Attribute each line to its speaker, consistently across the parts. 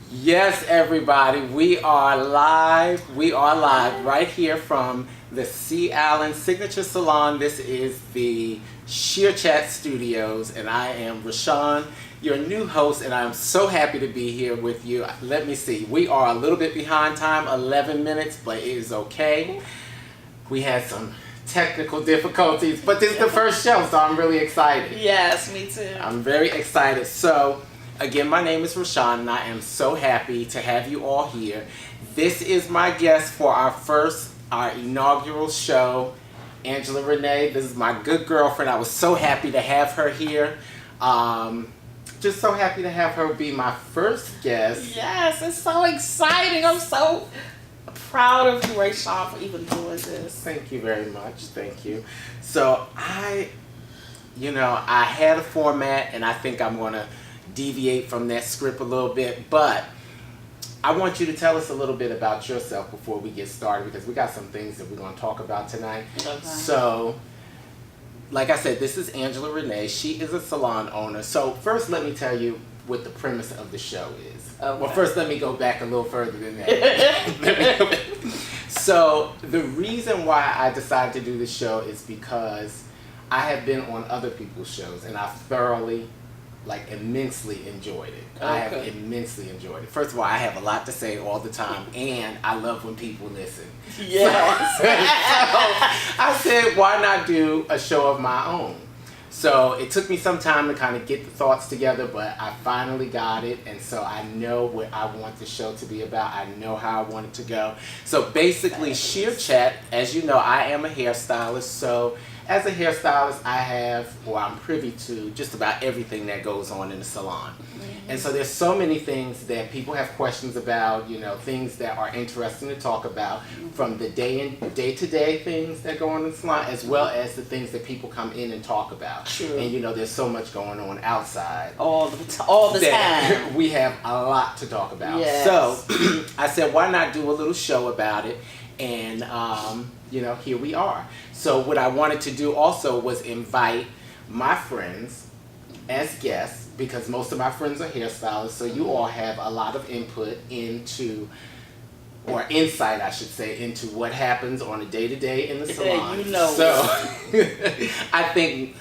Speaker 1: Yes, everybody, we are live. We are live right here from the C. Allen Signature Salon. This is the Shear Chat Studios, and I am Rashan, your new host, and I'm so happy to be here with you. Let me see. We are a little bit behind time, 11 minutes, but it is okay. We had some technical difficulties, but this is the first show, so I'm really excited.
Speaker 2: Yes, me too.
Speaker 1: I'm very excited. So, again, my name is Rashan, and I am so happy to have you all here. This is my guest for our inaugural show, Angela Renee. This is my good girlfriend. I was so happy to have her here. Just so happy to have her be my first guest.
Speaker 2: Yes, it's so exciting. I'm so proud of you, Rashan, for even doing this.
Speaker 1: Thank you very much. Thank you. So I had a format, and I think I'm going to deviate from that script a little bit, but I want you to tell us a little bit about yourself before we get started, because we got some things that we're going to talk about tonight.
Speaker 2: Okay.
Speaker 1: So, like I said, this is Angela Renee. She is a salon owner. So first, let me tell you what the premise of the show is.
Speaker 2: Okay.
Speaker 1: Well, first, let me go back a little further than that. So the reason why I decided to do this show is because I have been on other people's shows, and I thoroughly, immensely enjoyed it.
Speaker 2: Okay.
Speaker 1: I have immensely enjoyed it. First of all, I have a lot to say all the time, and I love when people listen.
Speaker 2: Yes.
Speaker 1: So I said, why not do a show of my own? So it took me some time to kind of get the thoughts together, but I finally got it, and so I know what I want the show to be about. I know how I want it to go. So basically, Shear Chat, as you know, I am a hairstylist, so as a hairstylist, I'm privy to just about everything that goes on in the salon. Mm-hmm. And so there's so many things that people have questions about, things that are interesting to talk about, from the day-to-day things that go on in the salon, as well as the things that people come in and talk about.
Speaker 2: True.
Speaker 1: And there's so much going on outside.
Speaker 2: All the time.
Speaker 1: We have a lot to talk about.
Speaker 2: Yes.
Speaker 1: So I said, why not do a little show about it? And, here we are. So what I wanted to do also was invite my friends as guests, because most of my friends are hairstylists, so you all have a lot of input insight, I should say, into what happens on a day-to-day in the salon. So I think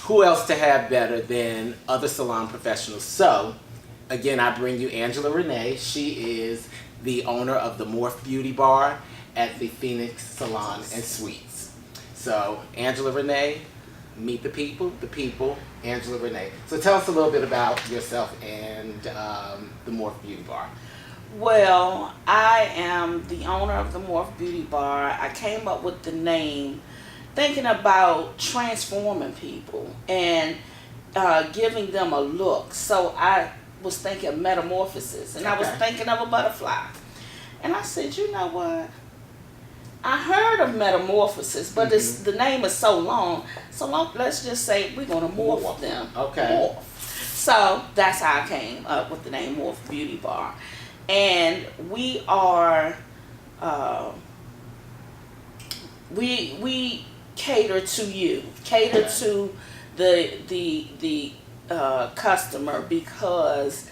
Speaker 1: who else to have better than other salon professionals? So again, I bring you Angela Renee. She is the owner of the Morph Beauty Bar at the Phoenix Salon and Suites. So, Angela Renee, meet the people, Angela Renee. So tell us a little bit about yourself and the Morph Beauty Bar.
Speaker 2: Well, I am the owner of the Morph Beauty Bar. I came up with the name thinking about transforming people and giving them a look. So I was thinking metamorphosis, and I was thinking of a butterfly. And I said, you know what? I heard of metamorphosis, but the name is so long. Let's just say we're going to morph them.
Speaker 1: Okay.
Speaker 2: Morph. So that's how I came up with the name Morph Beauty Bar. And we are, we cater to you, to the customer, because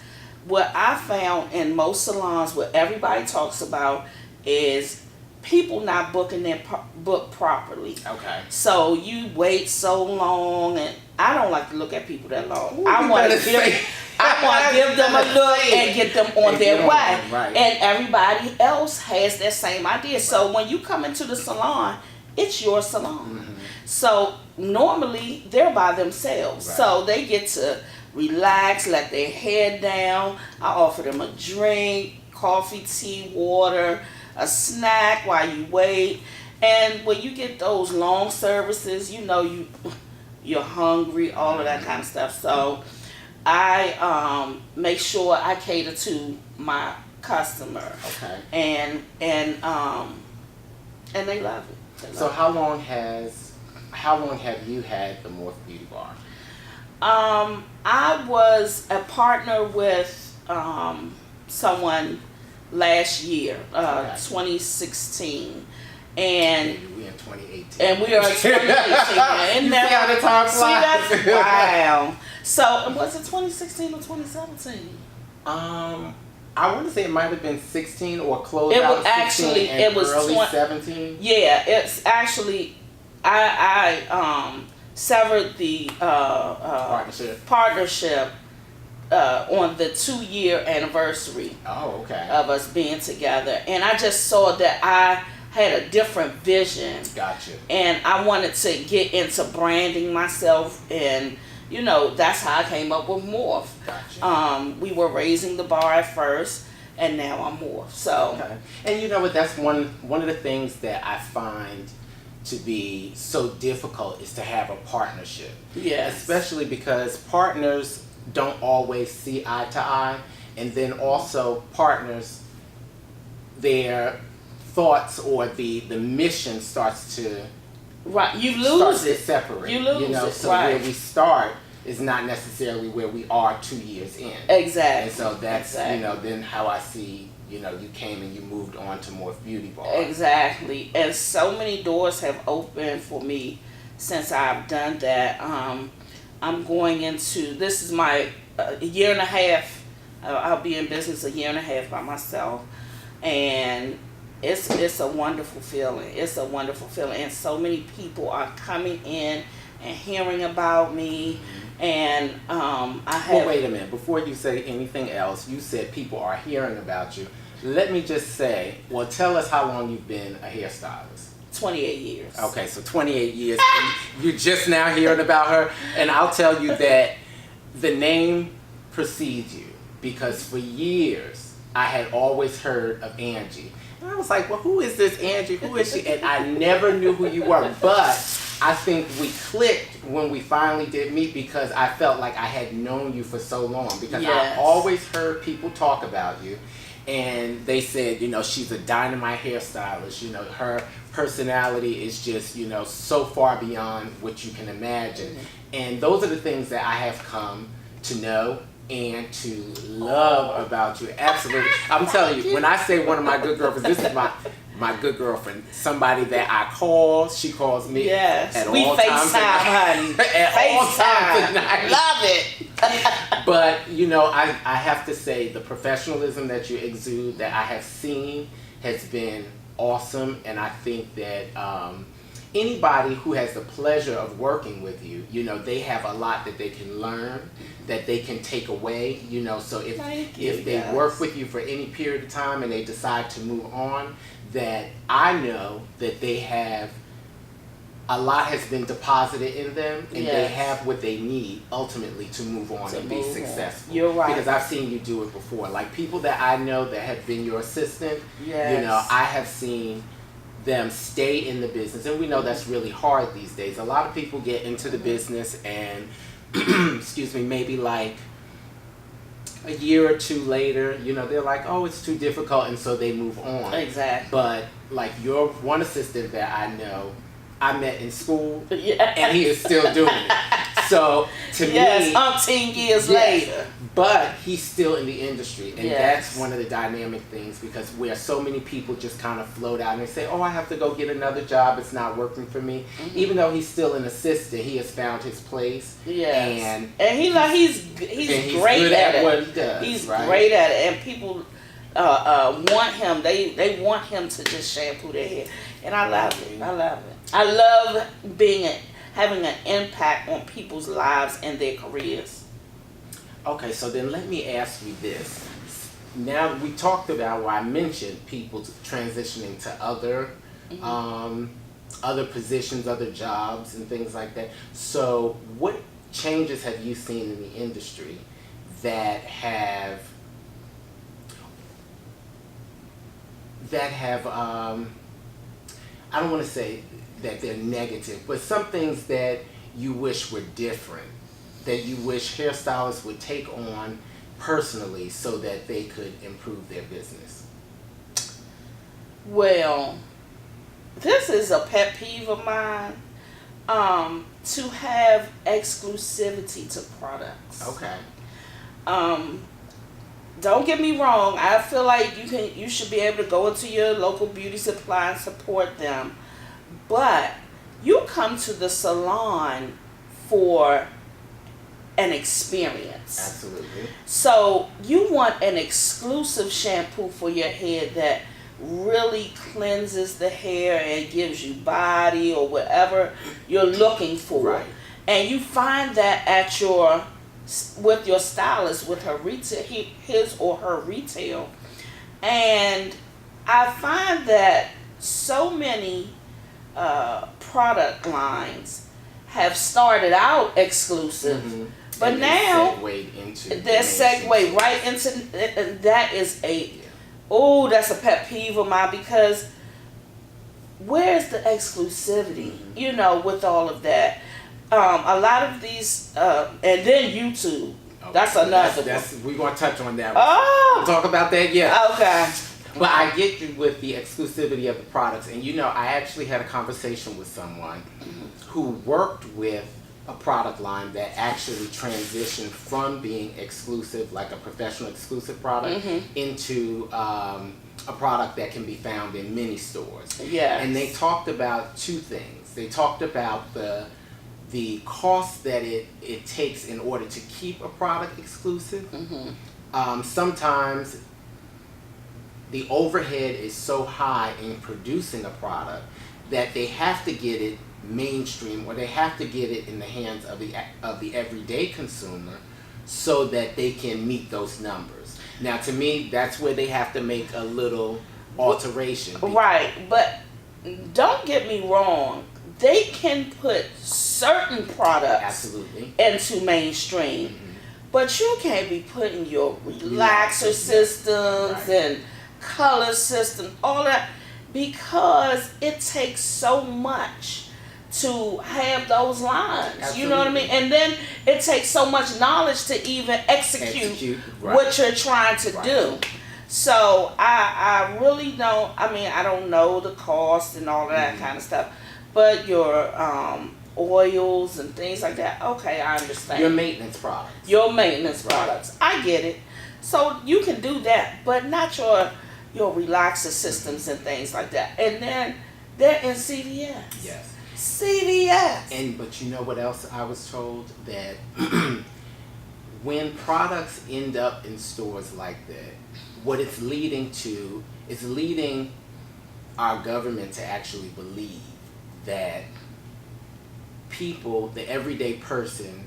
Speaker 2: what I found in most salons, what everybody talks about, is people not booking their book properly.
Speaker 1: Okay.
Speaker 2: So you wait so long, and I don't like to look at people that long.
Speaker 1: Ooh,
Speaker 2: I want to give them a look and get them on their way.
Speaker 1: Right.
Speaker 2: And everybody else has that same idea. So when you come into the salon, it's your salon. Mm-hmm. So normally they're by themselves. Right. So they get to relax, let their head down. I offer them a drink, coffee, tea, water, a snack while you wait. And when you get those long services, you're hungry, all of that kind of stuff. So I make sure I cater to my customer.
Speaker 1: Okay.
Speaker 2: And they love it.
Speaker 1: So how long have you had the Morph Beauty Bar?
Speaker 2: I was a partner with someone last year, 2016, and
Speaker 1: we're in 2018.
Speaker 2: And we are in 2018. And
Speaker 1: you see how the time flies?
Speaker 2: Wow. So was it 2016 or 2017?
Speaker 1: I want to say it might have been 16 or close
Speaker 2: It
Speaker 1: out
Speaker 2: was
Speaker 1: 16
Speaker 2: actually
Speaker 1: and
Speaker 2: it was
Speaker 1: early 17.
Speaker 2: Yeah, it's actually I severed the partnership on the 2-year anniversary
Speaker 1: Oh, okay.
Speaker 2: of us being together, and I just saw that I had a different vision.
Speaker 1: Gotcha.
Speaker 2: And I wanted to get into branding myself, and that's how I came up with Morph.
Speaker 1: Gotcha.
Speaker 2: We were raising the bar at first, and now I'm Morph. So,
Speaker 1: okay. And you know what? That's one of the things that I find to be so difficult is to have a partnership.
Speaker 2: yes,
Speaker 1: Especially because partners don't always see eye to eye, and then also partners, their thoughts or the mission starts to
Speaker 2: right, you lose it.
Speaker 1: Separate.
Speaker 2: You lose it.
Speaker 1: So
Speaker 2: right.
Speaker 1: where we start is not necessarily where we are 2 years in.
Speaker 2: Exactly.
Speaker 1: And so that's
Speaker 2: exactly.
Speaker 1: then how I see you came and you moved on to Morph Beauty Bar.
Speaker 2: Exactly. And so many doors have opened for me since I've done that. I'm going into, this is my year and a half. I'll be in business a year and a half by myself, and it's a wonderful feeling. It's a wonderful feeling, and so many people are coming in and hearing about me. And I have.
Speaker 1: Well, wait a minute. Before you say anything else, you said people are hearing about you. Let me just say, well, tell us how long you've been a hairstylist.
Speaker 2: 28 years.
Speaker 1: Okay, so 28 years. And you're just now hearing about her. And I'll tell you that the name precedes you, because for years I had always heard of Angie. And I was like, well, who is this Angie? Who is she? And I never knew who you were. But I think we clicked when we finally did meet, because I felt like I had known you for so long. Because
Speaker 2: Yes.
Speaker 1: I always heard people talk about you. And they said, she's a dynamite hairstylist. Her personality is just, so far beyond what you can imagine.
Speaker 2: Mm-hmm.
Speaker 1: And those are the things that I have come to know and to love about you. Absolutely. I'm telling you, when I say one of my good girlfriends, this is my good girlfriend. Somebody that I call, she calls me
Speaker 2: Yes.
Speaker 1: at
Speaker 2: We
Speaker 1: all times.
Speaker 2: FaceTime, honey.
Speaker 1: At all times tonight.
Speaker 2: Love it.
Speaker 1: But, I have to say the professionalism that you exude, that I have seen, has been awesome. And I think that anybody who has the pleasure of working with you, they have a lot that they can learn, that they can take away, so if they work with you for any period of time and they decide to move on, that I know that they have, a lot has been deposited in them, and they
Speaker 2: Yes.
Speaker 1: have what they need ultimately to move on
Speaker 2: To
Speaker 1: and be
Speaker 2: move on.
Speaker 1: successful.
Speaker 2: You're right.
Speaker 1: Because I've seen you do it before. Like people that I know that have been your assistant,
Speaker 2: Yes.
Speaker 1: I have seen them stay in the business, and we know that's really hard these days. A lot of people get into the business and excuse me, maybe like a year or two later, they're like, oh, it's too difficult, and so they move on.
Speaker 2: Exactly.
Speaker 1: But like your one assistant that I know, I met in school,
Speaker 2: Yeah.
Speaker 1: and he is still doing it. So to
Speaker 2: Yes,
Speaker 1: me,
Speaker 2: 10 years
Speaker 1: yes,
Speaker 2: later.
Speaker 1: but he's still in the industry, and
Speaker 2: Yes.
Speaker 1: that's one of the dynamic things, because where so many people just kind of float out and they say, oh, I have to go get another job, it's not working for me.
Speaker 2: Mm-hmm.
Speaker 1: Even though he's still an assistant, he has found his place.
Speaker 2: Yes.
Speaker 1: And
Speaker 2: he's
Speaker 1: he's
Speaker 2: great
Speaker 1: good
Speaker 2: at it.
Speaker 1: what he does.
Speaker 2: He's
Speaker 1: right?
Speaker 2: great at it, and people want him. They want him to just shampoo their hair, and I love it. I love it. I love having an impact on people's lives and their careers.
Speaker 1: Okay, so then let me ask you this. Now we talked about, I mentioned people transitioning to other other positions, other jobs, and things like that. So what changes have you seen in the industry that have I don't want to say that they're negative, but some things that you wish were different, that you wish hairstylists would take on personally so that they could improve their business?
Speaker 2: Well, this is a pet peeve of mine. To have exclusivity to products.
Speaker 1: Okay.
Speaker 2: Don't get me wrong. I feel like you should be able to go into your local beauty supply and support them, but you come to the salon for an experience.
Speaker 1: Absolutely.
Speaker 2: So you want an exclusive shampoo for your hair that really cleanses the hair and gives you body or whatever you're looking for.
Speaker 1: Right.
Speaker 2: And you find that at your with your stylist, with her retail, his or her retail. And I find that so many product lines have started out exclusive, but
Speaker 1: and
Speaker 2: now
Speaker 1: they're
Speaker 2: segued right into, and that is that's a pet peeve of mine, because where's the exclusivity, with all of that? A lot of these, and then YouTube.
Speaker 1: Okay.
Speaker 2: That's another one.
Speaker 1: We're going to touch on that.
Speaker 2: Oh!
Speaker 1: We'll talk about that, yeah.
Speaker 2: Okay.
Speaker 1: But I get you with the exclusivity of the products. And I actually had a conversation with someone who worked with a product line that actually transitioned from being exclusive, like a professional exclusive product, into a product that can be found in many stores.
Speaker 2: Yeah.
Speaker 1: And they talked about two things. They talked about the cost that it takes in order to keep a product exclusive. Sometimes the overhead is so high in producing a product that they have to get it mainstream, or they have to get it in the hands of the everyday consumer so that they can meet those numbers. Now, to me, that's where they have to make a little alteration.
Speaker 2: Right, but don't get me wrong. They can put certain products
Speaker 1: Absolutely
Speaker 2: into mainstream, but you can't be putting your relaxer systems and color system, all that, because it takes so much to have those lines.
Speaker 1: Absolutely.
Speaker 2: You know what I mean? And then it takes so much knowledge to even execute what you're trying to do. So I really don't, I don't know the cost and all of that kind of stuff, but your oils and things like that, okay, I understand.
Speaker 1: Your maintenance products.
Speaker 2: I get it. So you can do that, but not your relaxer systems and things like that. And then they're in CVS.
Speaker 1: Yes.
Speaker 2: CVS.
Speaker 1: But you know what else I was told? That when products end up in stores like that, what it's leading to is leading our government to actually believe that people, the everyday person,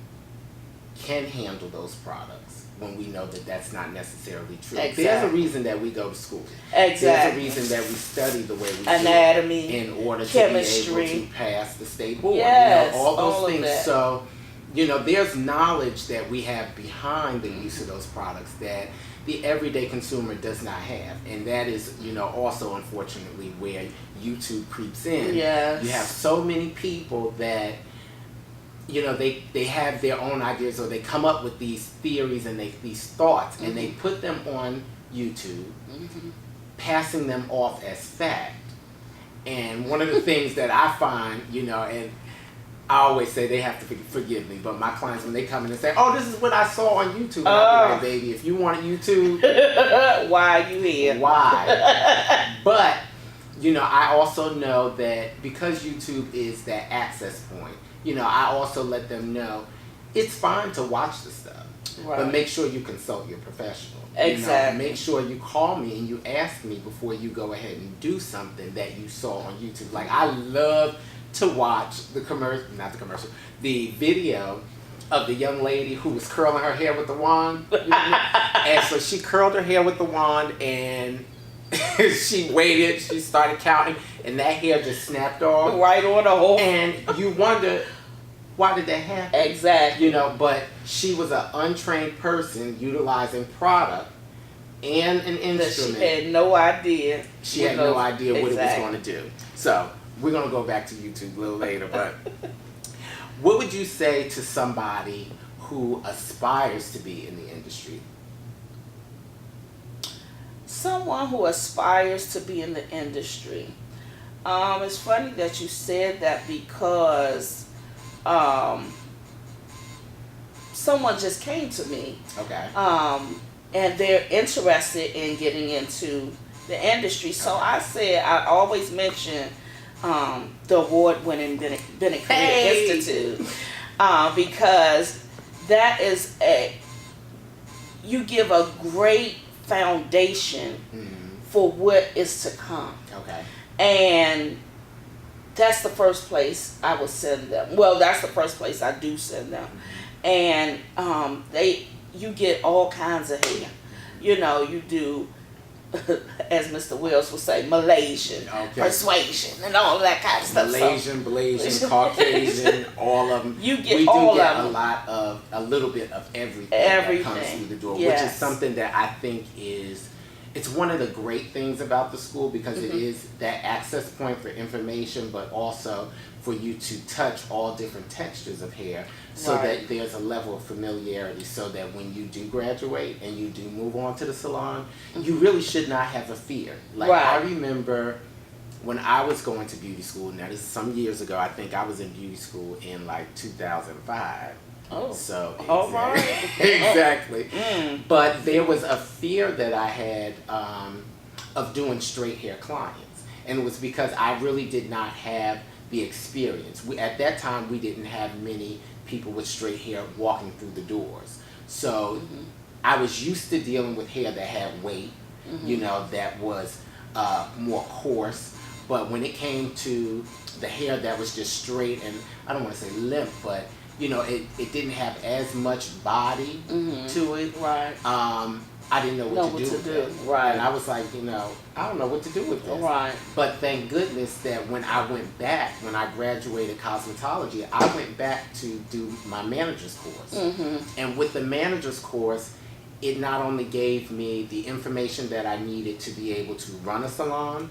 Speaker 1: can handle those products, when we know that that's not necessarily true.
Speaker 2: Exactly.
Speaker 1: There's a reason that we go to school.
Speaker 2: Exactly.
Speaker 1: There's a reason that we study the way we
Speaker 2: anatomy,
Speaker 1: do in order
Speaker 2: chemistry,
Speaker 1: to be able to pass the state board.
Speaker 2: Yes,
Speaker 1: all those
Speaker 2: all
Speaker 1: things.
Speaker 2: Of that.
Speaker 1: So, there's knowledge that we have behind the use of those products that the everyday consumer does not have. And that is, also unfortunately where YouTube creeps in.
Speaker 2: Yes.
Speaker 1: You have so many people that they have their own ideas, or they come up with these theories and these thoughts, and they put them on YouTube, passing them off as fact. And one of the things that I find, and I always say they have to forgive me, but my clients, when they come in and say, "Oh, this is what I saw on YouTube," I'll be like, "Baby, if you wanted YouTube,
Speaker 2: why are you here?
Speaker 1: Why?" But I also know that because YouTube is that access point, I also let them know it's fine to watch the stuff, but make sure you consult your professional.
Speaker 2: Exactly.
Speaker 1: Make sure you call me and you ask me before you go ahead and do something that you saw on YouTube. Like, I love to watch the video of the young lady who was curling her hair with the wand. And so she curled her hair with the wand, and she waited, she started counting, and that hair just snapped off.
Speaker 2: Right on the hole.
Speaker 1: And you wonder, why did that happen?
Speaker 2: Exactly.
Speaker 1: But she was an untrained person utilizing product and an instrument.
Speaker 2: She had no idea.
Speaker 1: She had no idea what it was going to do. So, we're going to go back to YouTube a little later, but what would you say to somebody who aspires to be in the industry?
Speaker 2: Someone who aspires to be in the industry. It's funny that you said that, because someone just came to me.
Speaker 1: Okay.
Speaker 2: And they're interested in getting into the industry. So I always mention the award-winning Bennett Career Institute, because that is you give a great foundation for what is to come.
Speaker 1: Okay.
Speaker 2: And that's the first place I would send them. Well, that's the first place I do send them. And you get all kinds of hair. You know, you do, as Mr. Wills would say, Malaysian, persuasion, and all of that kind of stuff.
Speaker 1: Malaysian, Blasian, Caucasian, all of them.
Speaker 2: We do get
Speaker 1: a little bit of everything that comes through the door,
Speaker 2: yes.
Speaker 1: which is something that I think it's one of the great things about the school, because it is that access point for information, but also for you to touch all different textures of hair, so that there's a level of familiarity, so that when you do graduate and you do move on to the salon, you really should not have a fear. Like, I remember when I was going to beauty school, now this is some years ago, I think I was in beauty school in like 2005.
Speaker 2: Oh,
Speaker 1: so
Speaker 2: all right.
Speaker 1: Exactly. But there was a fear that I had of doing straight hair clients, and it was because I really did not have the experience. At that time, we didn't have many people with straight hair walking through the doors. So I was used to dealing with hair that had weight, you know, that was more coarse. But when it came to the hair that was just straight, and I don't want to say limp, but you know, it didn't have as much body to it.
Speaker 2: Right.
Speaker 1: I didn't know what to do with it.
Speaker 2: Right.
Speaker 1: And I was like, you know, I don't know what to do with this.
Speaker 2: Right.
Speaker 1: But thank goodness that when I went back, when I graduated cosmetology, I went back to do my manager's course. And with the manager's course, it not only gave me the information that I needed to be able to run a salon,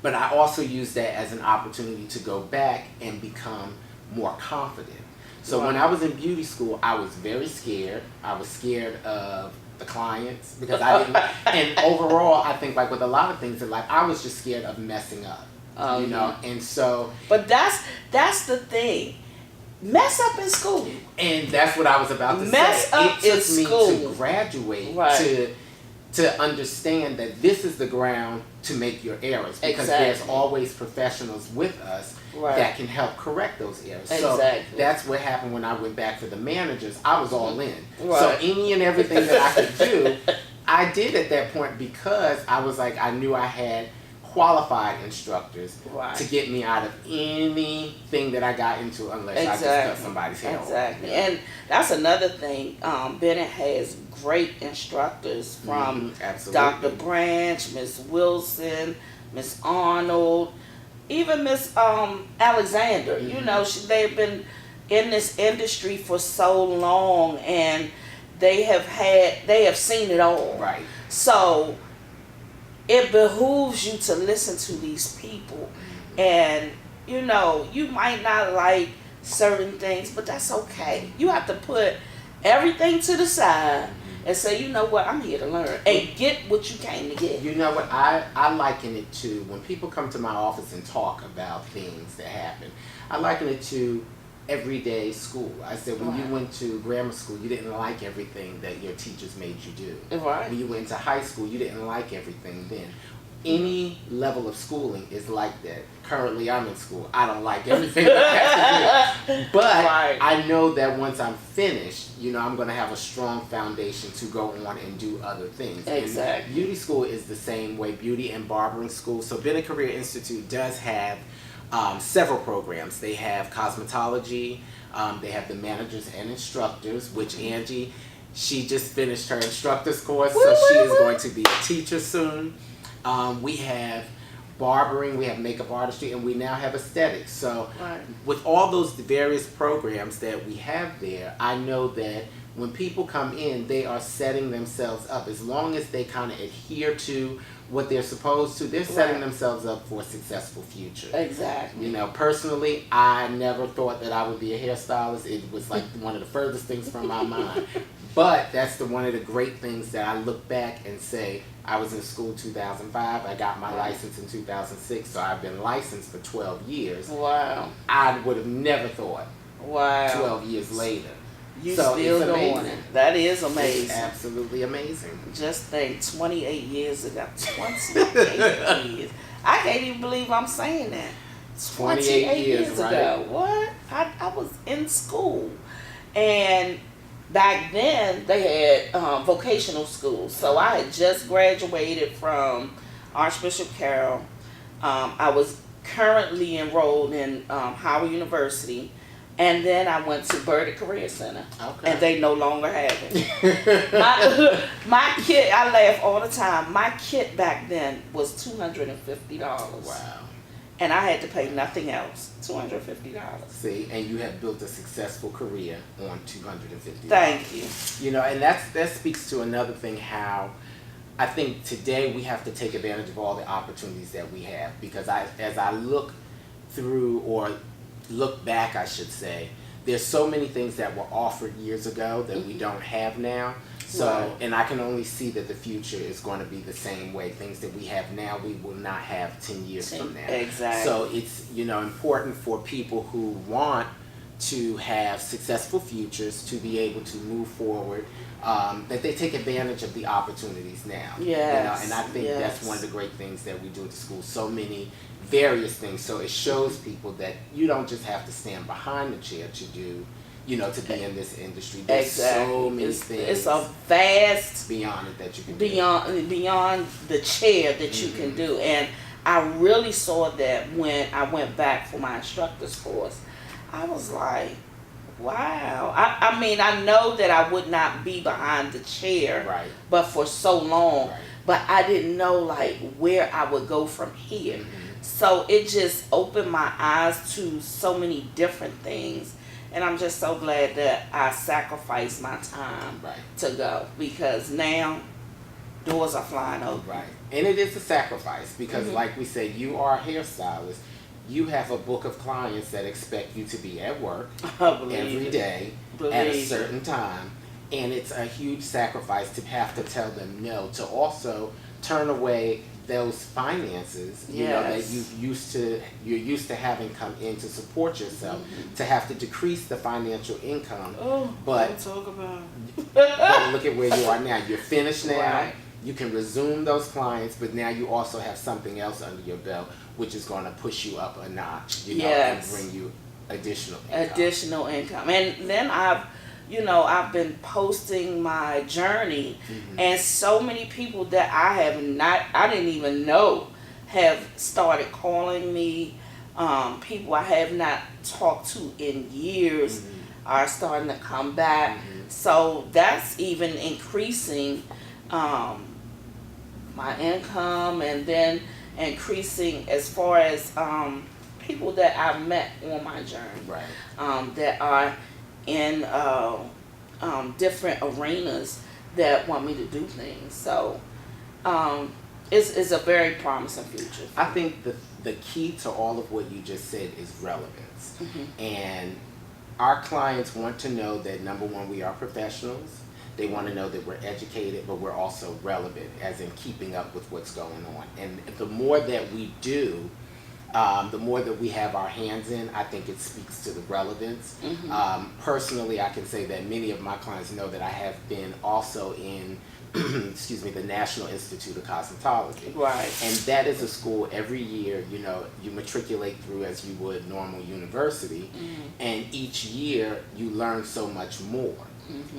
Speaker 1: but I also used that as an opportunity to go back and become more confident. So when I was in beauty school, I was very scared. I was scared of the clients, because I didn't, and overall, I think like with a lot of things in life, I was just scared of messing up, you know, and so.
Speaker 2: But that's the thing. Mess up in school.
Speaker 1: And that's what I was about to say.
Speaker 2: Mess up in school.
Speaker 1: It took me to graduate to understand that this is the ground to make your errors, because there's always professionals with us that can help correct those errors. So that's what happened when I went back for the managers. I was all in. So any and everything that I could do, I did at that point, because I was like, I knew I had qualified instructors to get me out of anything that I got into, unless I just cut somebody's hair off.
Speaker 2: And that's another thing. Bennett has great instructors from Dr. Branch, Miss Wilson, Miss Arnold, even Miss Alexander. You know, they've been in this industry for so long, and they have seen it all. Right. So it behooves you to listen to these people, and you know, you might not like certain things, but that's okay. You have to put everything to the side and say, you know what, I'm here to learn and get what you came to get.
Speaker 1: You know what, I liken it to when people come to my office and talk about things that happen. I liken it to everyday school. I said, when you went to grammar school, you didn't like everything that your teachers made you do. When you went to high school, you didn't like everything then. Any level of schooling is like that. Currently, I'm in school. I don't like everything that I have to do. But I know that once I'm finished, you know, I'm going to have a strong foundation to go on and do other things. And beauty school is the same way, beauty and barbering school. So Bennett Career Institute does have several programs. They have cosmetology, they have the managers and instructors, which Angie, she just finished her instructor's course, so she is going to be a teacher soon. We have barbering, we have makeup artistry, and we now have aesthetics. So with all those various programs that we have there, I know that when people come in, they are setting themselves up. As long as they kind of adhere to what they're supposed to, they're setting themselves up for a successful future. You know, personally, I never thought that I would be a hairstylist. It was like one of the furthest things from my mind. But that's one of the great things that I look back and say, I was in school 2005, I got my license in 2006, so I've been licensed for 12 years. I would have never thought 12 years later.
Speaker 2: You still doing it. That is amazing.
Speaker 1: It's absolutely amazing.
Speaker 2: Just think, 28 years ago. 28 years. I can't even believe I'm saying that. 28 years ago. What? I was in school. And back then they had vocational schools. So I had just graduated from Archbishop Carroll. I was currently enrolled in Howard University. And then I went to Birdie Career Center, and they no longer have it. my kit, I laugh all the time. My kit back then was $250.
Speaker 1: Wow.
Speaker 2: And I had to pay nothing else. $250.
Speaker 1: See, and you have built a successful career on $250.
Speaker 2: Thank you.
Speaker 1: You know, and that speaks to another thing, how I think today we have to take advantage of all the opportunities that we have, because as I look through, or look back, I should say, there's so many things that were offered years ago that we don't have now. So,
Speaker 2: Right.
Speaker 1: and I can only see that the future is going to be the same way. Things that we have now, we will not have 10 years from now.
Speaker 2: Exactly.
Speaker 1: So it's, you know, important for people who want to have successful futures to be able to move forward, that they take advantage of the opportunities now.
Speaker 2: Yes.
Speaker 1: You know, and I think
Speaker 2: Yes.
Speaker 1: that's one of the great things that we do at the school. So many various things. So it shows people that you don't just have to stand behind the chair to do, you know, to be in this industry. There's so many things.
Speaker 2: It's a vast
Speaker 1: beyond it that you can
Speaker 2: beyond the chair that you can do. And I really saw that when I went back for my instructor's course. I was like, wow. I mean, I know that I would not be behind the chair,
Speaker 1: Right.
Speaker 2: but for so long.
Speaker 1: Right.
Speaker 2: But I didn't know like where I would go from here. So it just opened my eyes to so many different things. And I'm just so glad that I sacrificed my time
Speaker 1: Right.
Speaker 2: to go, because now doors are flying open.
Speaker 1: Right. And it is a sacrifice because, like we say, you are a hairstylist. You have a book of clients that expect you to be at work every day at a certain time. And it's a huge sacrifice to have to tell them no, to also turn away those finances, you know, that you're used to having come in to support yourself, to have to decrease the financial income.
Speaker 2: Oh,
Speaker 1: but
Speaker 2: don't talk about
Speaker 1: but look at where you are now. You're finished now.
Speaker 2: Right.
Speaker 1: You can resume those clients, but now you also have something else under your belt, which is going to push you up a notch, you know, and bring you additional income.
Speaker 2: And then I've been posting my journey, and so many people that I didn't even know have started calling me. People I have not talked to in years are starting to come back. So that's even increasing my income, and then increasing as far as people that I've met on my journey,
Speaker 1: Right.
Speaker 2: that are in different arenas that want me to do things. So it's a very promising future.
Speaker 1: I think the key to all of what you just said is relevance. And our clients want to know that, number one, we are professionals. They want to know that we're educated, but we're also relevant, as in keeping up with what's going on. And the more that we do, the more that we have our hands in, I think it speaks to the relevance. Personally, I can say that many of my clients know that I have been also in the National Institute of Cosmetology.
Speaker 2: Right.
Speaker 1: And that is a school every year, you know, you matriculate through as you would normal university. And each year you learn so much more.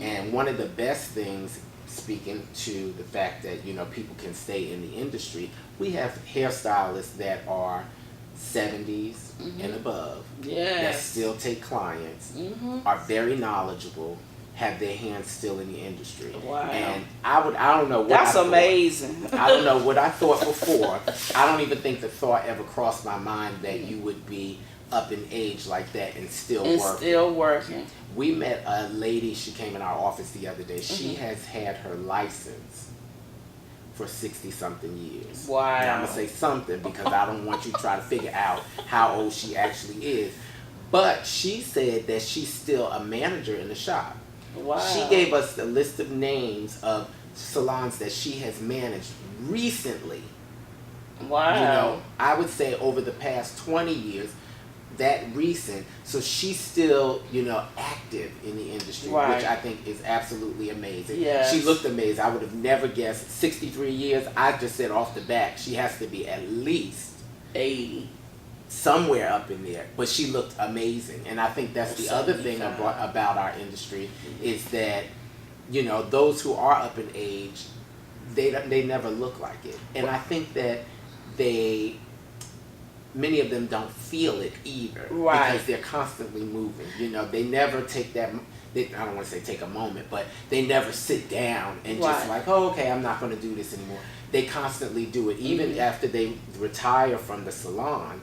Speaker 1: And one of the best things, speaking to the fact that, you know, people can stay in the industry, we have hairstylists that are 70s and above that still take clients, are very knowledgeable, have their hands still in the industry.
Speaker 2: Wow.
Speaker 1: And I don't know what
Speaker 2: That's
Speaker 1: I thought.
Speaker 2: amazing.
Speaker 1: I don't know what I thought before. I don't even think the thought ever crossed my mind that you would be up in age like that and still working. We met a lady, she came in our office the other day. She has had her license for 60-something years.
Speaker 2: Wow.
Speaker 1: Now, I'm going to say something because I don't want you to try to figure out how old she actually is. But she said that she's still a manager in the shop.
Speaker 2: Wow.
Speaker 1: She gave us a list of names of salons that she has managed recently.
Speaker 2: Wow.
Speaker 1: You know, I would say over the past 20 years, that recent. So she's still, you know, active in the industry,
Speaker 2: Right.
Speaker 1: which I think is absolutely amazing.
Speaker 2: Yes.
Speaker 1: She looked amazing. I would have never guessed 63 years. I just said off the bat, she has to be at least
Speaker 2: 80.
Speaker 1: somewhere up in there, but she looked amazing. And I think that's the other thing about our industry is that, you know, those who are up in age, they never look like it. And I think that many of them don't feel it either,
Speaker 2: right?
Speaker 1: Because they're constantly moving. You know, they never take that. I don't want to say take a moment, but they never sit down and just like, oh, okay, I'm not going to do this anymore. They constantly do it, even after they retire from the salon.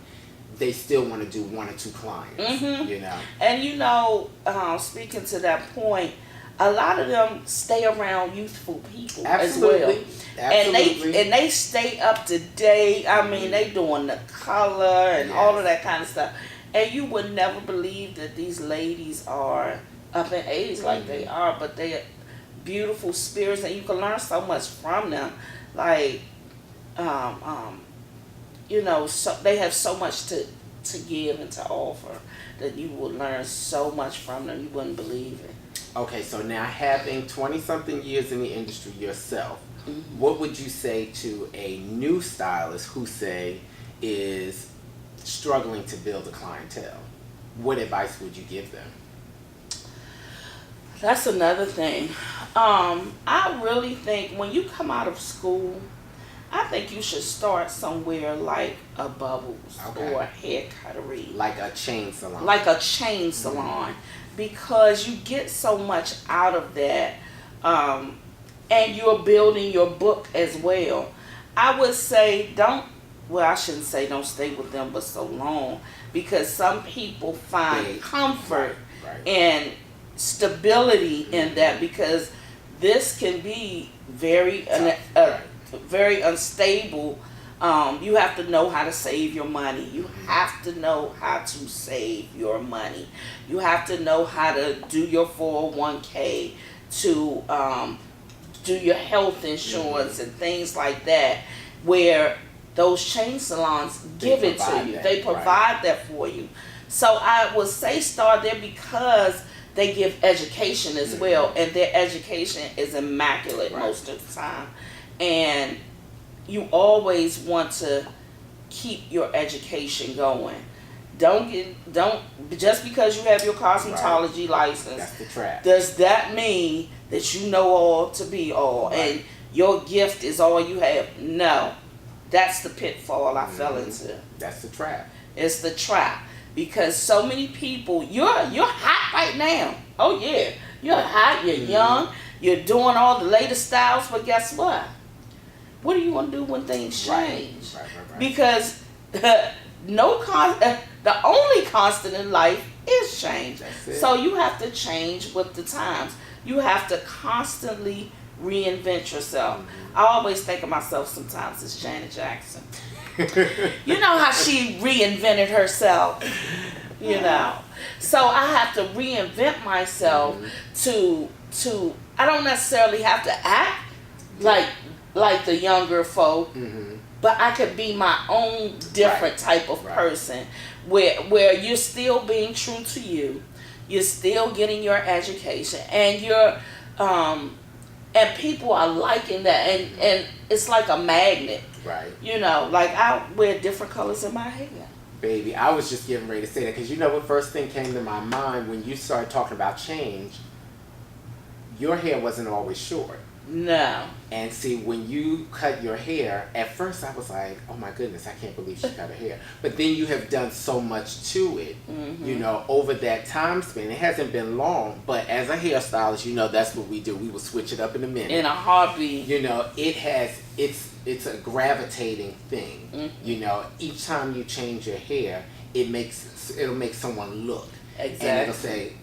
Speaker 1: They still want to do 1 or 2 clients. You know,
Speaker 2: and you know, speaking to that point, a lot of them stay around youthful people as well.
Speaker 1: Absolutely.
Speaker 2: And they stay up to date. I mean, they doing the color and all of that kind of stuff. And you would never believe that these ladies are up in age like they are, but they are beautiful spirits, and you can learn so much from them. Like, you know, so they have so much to give and to offer that you will learn so much from them. You wouldn't believe it.
Speaker 1: Okay, so now having 20-something years in the industry yourself, what would you say to a new stylist who, say, is struggling to build a clientele? What advice would you give them?
Speaker 2: That's another thing. I really think when you come out of school, I think you should start somewhere like a Bubbles or a hair cuttery.
Speaker 1: Like a chain salon.
Speaker 2: Like a chain salon. Because you get so much out of that. And you're building your book as well. I would say I shouldn't say don't stay with them but so long. Because some people find comfort and stability in that, because this can be very very unstable. You have to know how to save your money. You have to know how to save your money. You have to know how to do your 401k, to do your health insurance and things like that, where those chain salons give it to you. They provide that for you. So I would say start there, because they give education as well, and their education is immaculate most of the time. And you always want to keep your education going. Don't just because you have your cosmetology license,
Speaker 1: that's the trap.
Speaker 2: Does that mean that you know all to be all and your gift is all you have? No. That's the pitfall I fell into.
Speaker 1: That's the trap.
Speaker 2: It's the trap. Because so many people, you're hot right now. Oh yeah, you're hot, you're young, you're doing all the latest styles, but guess what? What are you gonna do when things change? Right. Because the only constant in life is change. So you have to change with the times. You have to constantly reinvent yourself. I always think of myself sometimes as Janet Jackson. You know how she reinvented herself, you know. So I have to reinvent myself to I don't necessarily have to act like the younger folk, but I could be my own different type of person where you're still being true to you. You're still getting your education, and you're and people are liking that, and it's like a magnet.
Speaker 1: Right.
Speaker 2: You know, like I wear different colors in my hair.
Speaker 1: Baby, I was just getting ready to say that, because you know what first thing came to my mind when you started talking about change? Your hair wasn't always short.
Speaker 2: No.
Speaker 1: And see, when you cut your hair, at first I was like, oh my goodness, I can't believe she cut her hair. But then you have done so much to it, you know, over that time span. It hasn't been long, but as a hairstylist, you know, that's what we do. We will switch it up in a minute.
Speaker 2: In a heartbeat.
Speaker 1: You know, it's a gravitating thing. You know, each time you change your hair, it'll make someone look.
Speaker 2: Exactly.
Speaker 1: And it'll say,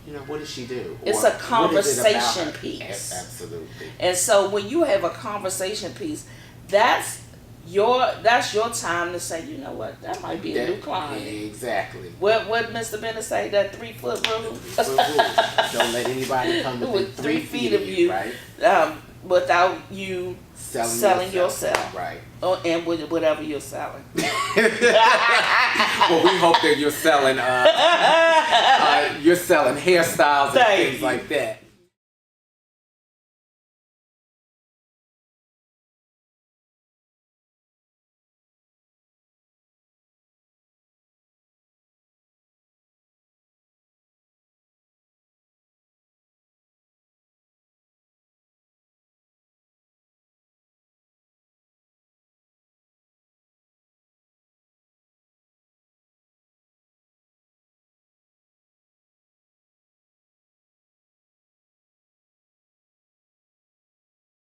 Speaker 1: you know, what does she do?
Speaker 2: It's a conversation piece.
Speaker 1: Absolutely.
Speaker 2: And so when you have a conversation piece, that's your time to say, you know what, that might be a new client.
Speaker 1: Exactly.
Speaker 2: What Mr. Bennett say, that 3-foot rule?
Speaker 1: 3-foot rule. Don't let anybody come within 3 feet of you, right?
Speaker 2: Without you selling yourself.
Speaker 1: Right.
Speaker 2: And with whatever you're selling.
Speaker 1: Well, we hope that you're selling hairstyles and things like that.